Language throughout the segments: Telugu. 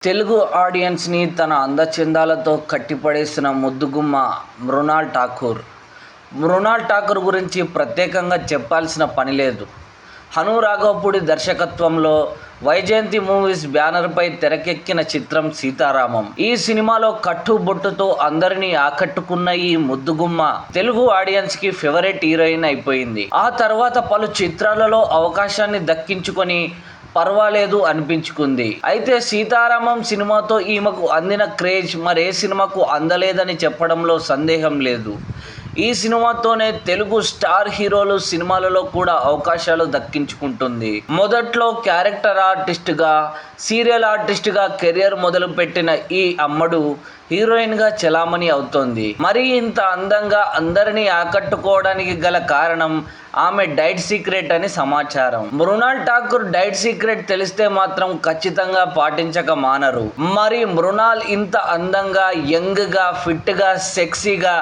తెలుగు ఆడియన్స్ని తన అందచందాలతో కట్టిపడేసిన ముద్దుగుమ్మ మృణాల్ ఠాకూర్. మృణాల్ ఠాకూర్ గురించి ప్రత్యేకంగా చెప్పాల్సిన పని లేదు. హను రాఘవపూడి దర్శకత్వంలో వైజయంతి మూవీస్ బ్యానర్పై తెరకెక్కిన చిత్రం సీతారామం. ఈ సినిమాలో కట్టుబొట్టుతో అందరినీ ఆకట్టుకున్న ఈ ముద్దుగుమ్మ తెలుగు ఆడియన్స్కి ఫేవరెట్ హీరోయిన్ అయిపోయింది. ఆ తర్వాత పలు చిత్రాలలో అవకాశాన్ని దక్కించుకొని పర్వాలేదు అనిపించుకుంది. అయితే సీతారామం సినిమాతో ఈమెకు అందిన క్రేజ్ మరే సినిమాకు అందలేదని చెప్పడంలో సందేహం లేదు. ఈ సినిమాతోనే తెలుగు స్టార్ హీరోలు సినిమాలలో కూడా అవకాశాలు దక్కించుకుంటుంది. మొదట్లో క్యారెక్టర్ ఆర్టిస్ట్గా, సీరియల్ ఆర్టిస్ట్గా కెరియర్ మొదలుపెట్టిన ఈ అమ్మడు హీరోయిన్గా చలామణి అవుతోంది. మరి ఇంత అందంగా అందరినీ ఆకట్టుకోవడానికి గల కారణం ఆమె డైట్ సీక్రెట్ అని సమాచారం. మృణాల్ ఠాకూర్ డైట్ సీక్రెట్ తెలిస్తే మాత్రం ఖచ్చితంగా పాటించక మానరు. మరి మృణాల్ ఇంత అందంగా, యంగ్గా, ఫిట్గా, సెక్సీగా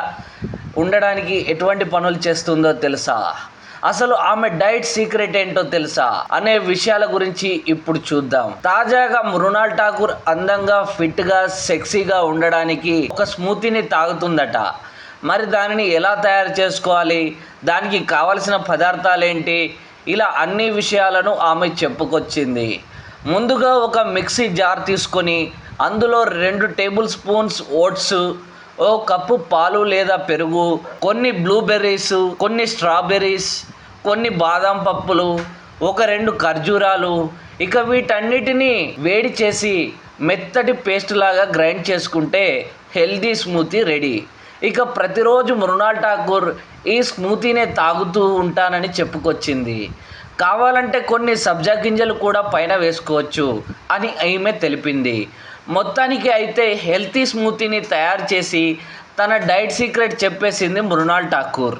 ఉండడానికి ఎటువంటి పనులు చేస్తుందో తెలుసా? అసలు ఆమె డైట్ సీక్రెట్ ఏంటో తెలుసా అనే విషయాల గురించి ఇప్పుడు చూద్దాం. తాజాగా మృణాల్ ఠాకూర్ అందంగా, ఫిట్గా, సెక్సీగా ఉండడానికి ఒక స్మూతీని తాగుతుందట. మరి దానిని ఎలా తయారు చేసుకోవాలి, దానికి కావలసిన పదార్థాలేంటి, ఇలా అన్ని విషయాలను ఆమె చెప్పుకొచ్చింది. ముందుగా ఒక మిక్సీ జార్ తీసుకొని అందులో 2 టేబుల్ స్పూన్స్ ఓట్స్, ఓ కప్పు పాలు లేదా పెరుగు, కొన్ని బ్లూబెర్రీస్, కొన్ని స్ట్రాబెర్రీస్, కొన్ని బాదం పప్పులు, ఒక 2 ఖర్జూరాలు, ఇక వీటన్నిటినీ వేడి చేసి మెత్తటి పేస్ట్ లాగా గ్రైండ్ చేసుకుంటే హెల్దీ స్మూతీ రెడీ. ఇక ప్రతిరోజు మృణాల్ ఠాకూర్ ఈ స్మూతీనే తాగుతూ ఉంటానని చెప్పుకొచ్చింది. కావాలంటే కొన్ని సబ్జా గింజలు కూడా పైన వేసుకోవచ్చు అని ఈమె తెలిపింది. మొత్తానికి అయితే హెల్తీ స్మూతీని తయారు చేసి తన డైట్ సీక్రెట్ చెప్పేసింది మృణాల్ ఠాకూర్.